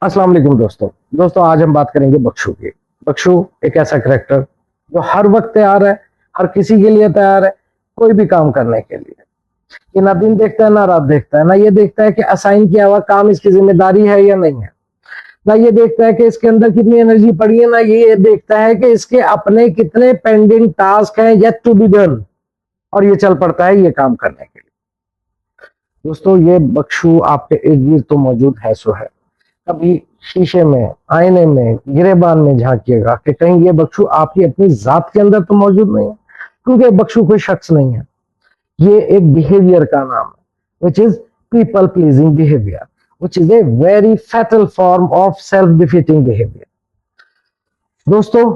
अस्सलाम वालेकुम दोस्तों आज हम बात करेंगे बख्शू की। बख्शू एक ऐसा करेक्टर जो हर वक्त तैयार है, हर किसी के लिए तैयार है, कोई भी काम करने के लिए। ये ना दिन देखता है ना रात देखता है, ना ये देखता है कि असाइन किया हुआ काम इसकी जिम्मेदारी है या नहीं है, ना ये देखता है कि इसके अंदर कितनी एनर्जी पड़ी है, ना ये देखता है कि इसके अपने कितने पेंडिंग टास्क हैं येट टू बी डन, और ये चल पड़ता है ये काम करने के लिए। दोस्तों ये बख्शू आपके इर्द गिर्द तो मौजूद है सो है। कभी शीशे में, आईने में, गिरेबान में झांकिएगा कि कहीं ये बख्शू आपकी अपनी जात के अंदर तो मौजूद नहीं है, क्योंकि बख्शू कोई शख्स नहीं है, ये एक बिहेवियर का नाम है, which is people pleasing behaviour, which is a very fatal form of self defeating behaviour. दोस्तों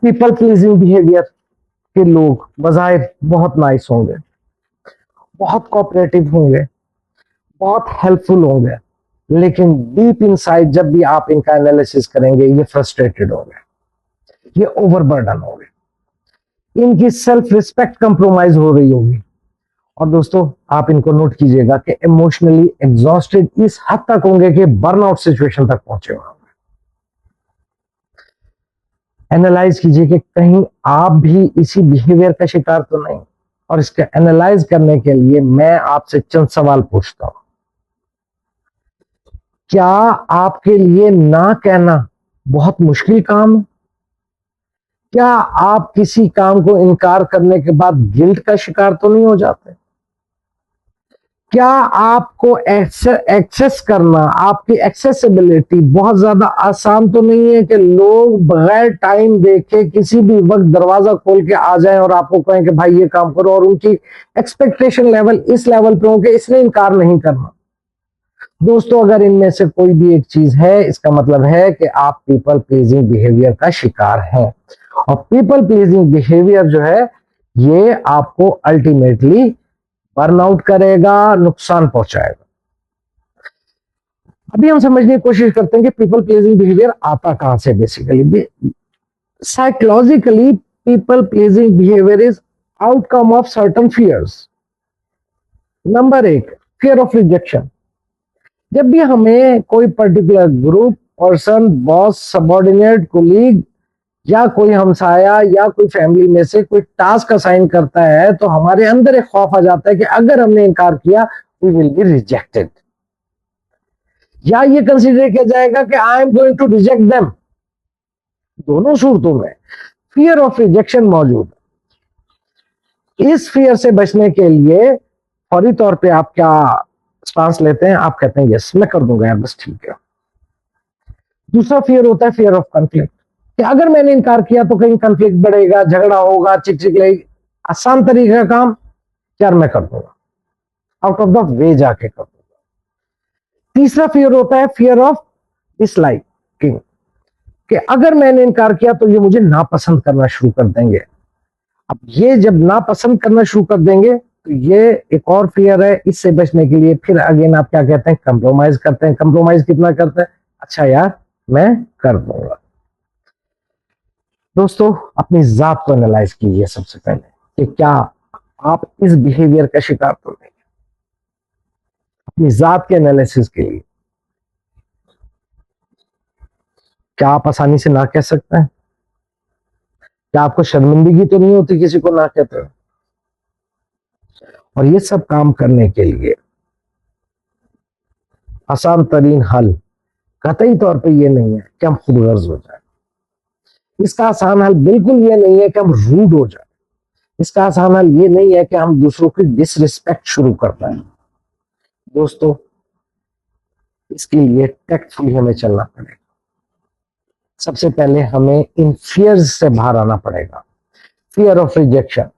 पीपल प्लीजिंग बिहेवियर के लोग बजाय बहुत नाइस होंगे, बहुत कोऑपरेटिव होंगे, बहुत हेल्पफुल होंगे, लेकिन डीप इनसाइड जब भी आप इनका एनालिसिस करेंगे ये फ्रस्ट्रेटेड होंगे, ये ओवरबर्डन होंगे, इनकी सेल्फ रिस्पेक्ट कंप्रोमाइज हो रही होगी। और दोस्तों आप इनको नोट कीजिएगा कि इमोशनली एग्जॉस्टेड इस हद तक होंगे कि बर्नआउट सिचुएशन तक पहुंचे होंगे। एनालाइज कीजिए कि कहीं आप भी इसी बिहेवियर का शिकार तो नहीं। और इसका एनालाइज करने के लिए मैं आपसे चंद सवाल पूछता हूं। क्या आपके लिए ना कहना बहुत मुश्किल काम है? क्या आप किसी काम को इनकार करने के बाद गिल्ट का शिकार तो नहीं हो जाते? क्या आपको एक्सेस करना, आपकी एक्सेसिबिलिटी बहुत ज्यादा आसान तो नहीं है कि लोग बगैर टाइम देखे किसी भी वक्त दरवाजा खोल के आ जाएं और आपको कहें कि भाई ये काम करो, और उनकी एक्सपेक्टेशन लेवल इस लेवल पे हो कि इसने इनकार नहीं करना? दोस्तों अगर इनमें से कोई भी एक चीज है, इसका मतलब है कि आप पीपल प्लीजिंग बिहेवियर का शिकार हैं। और पीपल प्लीजिंग बिहेवियर जो है ये आपको अल्टीमेटली बर्नआउट करेगा, नुकसान पहुंचाएगा। अभी हम समझने की कोशिश करते हैं कि पीपल प्लीजिंग बिहेवियर आता कहां से। Basically psychologically people pleasing behaviour is outcome of certain fears. Number एक, फियर ऑफ रिजेक्शन। जब भी हमें कोई particular group, person, boss, subordinate, colleague या कोई हमसाया या कोई फैमिली में से कोई टास्क असाइन करता है तो हमारे अंदर एक खौफ आ जाता है कि अगर हमने इनकार किया वी विल बी रिजेक्टेड, या ये कंसीडर किया जाएगा कि I am going to reject them. दोनों सूरतों में फियर ऑफ रिजेक्शन मौजूद है। इस फियर से बचने के लिए फौरी तौर पे आप क्या स्टांस लेते हैं? आप कहते हैं यस मैं कर दूंगा यार, बस ठीक है। दूसरा फियर होता है फियर ऑफ कॉन्फ्लिक्ट, कि अगर मैंने इनकार किया तो कहीं कॉन्फ्लिक्ट बढ़ेगा, झगड़ा होगा, चिक लगेगी। आसान तरीके का काम यार मैं कर दूंगा, आउट ऑफ द वे जाके कर दूंगा। तीसरा फियर होता है फियर ऑफ डिसलाइकिंग, कि अगर मैंने इनकार किया तो ये मुझे नापसंद करना शुरू कर देंगे। अब ये जब नापसंद करना शुरू कर देंगे तो ये एक और फियर है। इससे बचने के लिए फिर अगेन आप क्या कहते हैं? कंप्रोमाइज करते हैं। कंप्रोमाइज कितना करते हैं? अच्छा यार मैं कर दूंगा। दोस्तों अपनी जात को एनालाइज कीजिए सबसे पहले कि क्या आप इस बिहेवियर का शिकार तो नहीं। अपनी जात के एनालिसिस के लिए क्या आप आसानी से ना कह सकते हैं? क्या आपको शर्मिंदगी तो नहीं होती किसी को ना कहते हो? और ये सब काम करने के लिए आसान तरीन हल कतई तौर पे ये नहीं है कि हम खुद गर्ज हो जाए। इसका आसान हल बिल्कुल ये नहीं है कि हम रूड हो जाए। इसका आसान हल ये नहीं है कि हम दूसरों की डिसरिस्पेक्ट शुरू कर पाए। दोस्तों इसके लिए टैक्टफुली हमें चलना पड़ेगा। सबसे पहले हमें इन फियर्स से बाहर आना पड़ेगा। Fear of rejection.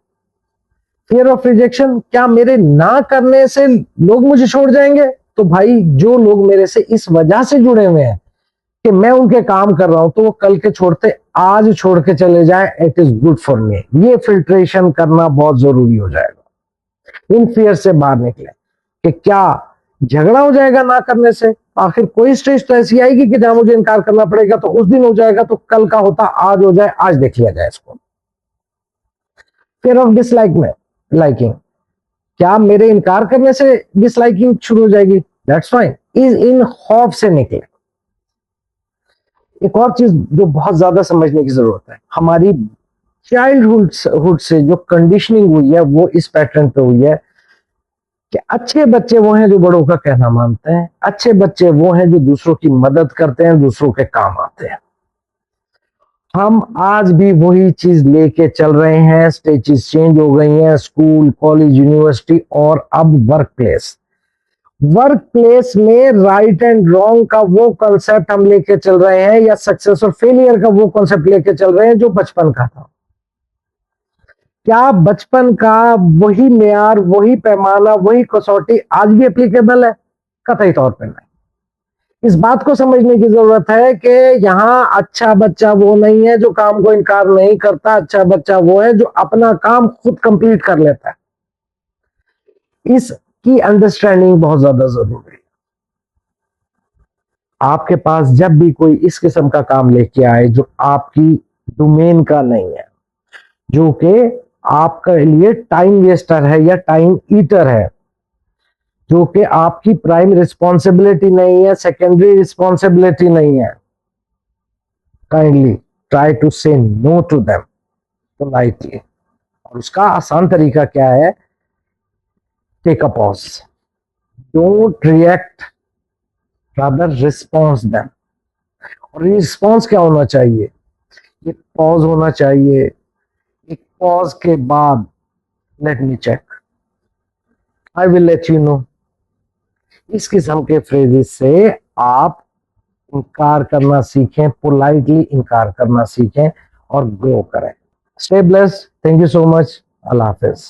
Fear of rejection, क्या मेरे ना करने से लोग मुझे छोड़ जाएंगे? तो भाई जो लोग मेरे से इस वजह से जुड़े हुए हैं कि मैं उनके काम कर रहा हूं, तो वो कल के छोड़ते आज छोड़ के चले जाए, it is good for me. ये फिल्ट्रेशन करना बहुत जरूरी हो जाएगा। इन फियर से बाहर निकले कि क्या झगड़ा हो जाएगा ना करने से? आखिर कोई स्टेज तो ऐसी आएगी कि जहां मुझे इनकार करना पड़ेगा, तो उस दिन हो जाएगा, तो कल का होता आज हो जाए, आज देख लिया जाए इसको। फियर ऑफ डिसलाइक में लाइकिंग, क्या मेरे इनकार करने से डिसलाइकिंग शुरू हो जाएगी? That's fine. इज इन खौफ से निकले। एक और चीज जो बहुत ज्यादा समझने की जरूरत है, हमारी चाइल्डहुड से जो कंडीशनिंग हुई है वो इस पैटर्न पे हुई है कि अच्छे बच्चे वो हैं जो बड़ों का कहना मानते हैं, अच्छे बच्चे वो हैं जो दूसरों की मदद करते हैं, दूसरों के काम आते हैं। हम आज भी वही चीज लेके चल रहे हैं, स्टेजेस चेंज हो गई हैं, स्कूल, कॉलेज, यूनिवर्सिटी और अब वर्क प्लेस। वर्क प्लेस में राइट एंड रॉन्ग का वो कॉन्सेप्ट हम लेके चल रहे हैं, या सक्सेस और फेलियर का वो कॉन्सेप्ट लेके चल रहे हैं जो बचपन का था। क्या बचपन का वही मेयार, वही पैमाना, वही कसौटी आज भी एप्लीकेबल है? कतई तौर पे नहीं। इस बात को समझने की जरूरत है कि यहां अच्छा बच्चा वो नहीं है जो काम को इनकार नहीं करता, अच्छा बच्चा वो है जो अपना काम खुद कंप्लीट कर लेता है। इसकी अंडरस्टैंडिंग बहुत ज्यादा जरूरी है। आपके पास जब भी कोई इस किस्म का काम लेके आए जो आपकी डोमेन का नहीं है, जो कि आपके लिए टाइम वेस्टर है या टाइम ईटर है, जो कि आपकी प्राइम रिस्पॉन्सिबिलिटी नहीं है, सेकेंडरी रिस्पॉन्सिबिलिटी नहीं है, kindly try to say no to them politely. और उसका आसान तरीका क्या है? Take a pause, don't react, rather response them. और रिस्पॉन्स क्या होना चाहिए? एक पॉज होना चाहिए, एक पॉज के बाद let me check, I will let you know. इस किस्म के फ्रेजेस से आप इनकार करना सीखें, पोलाइटली इनकार करना सीखें और ग्रो करें। Stay blessed, thank you so much, Allah Hafiz.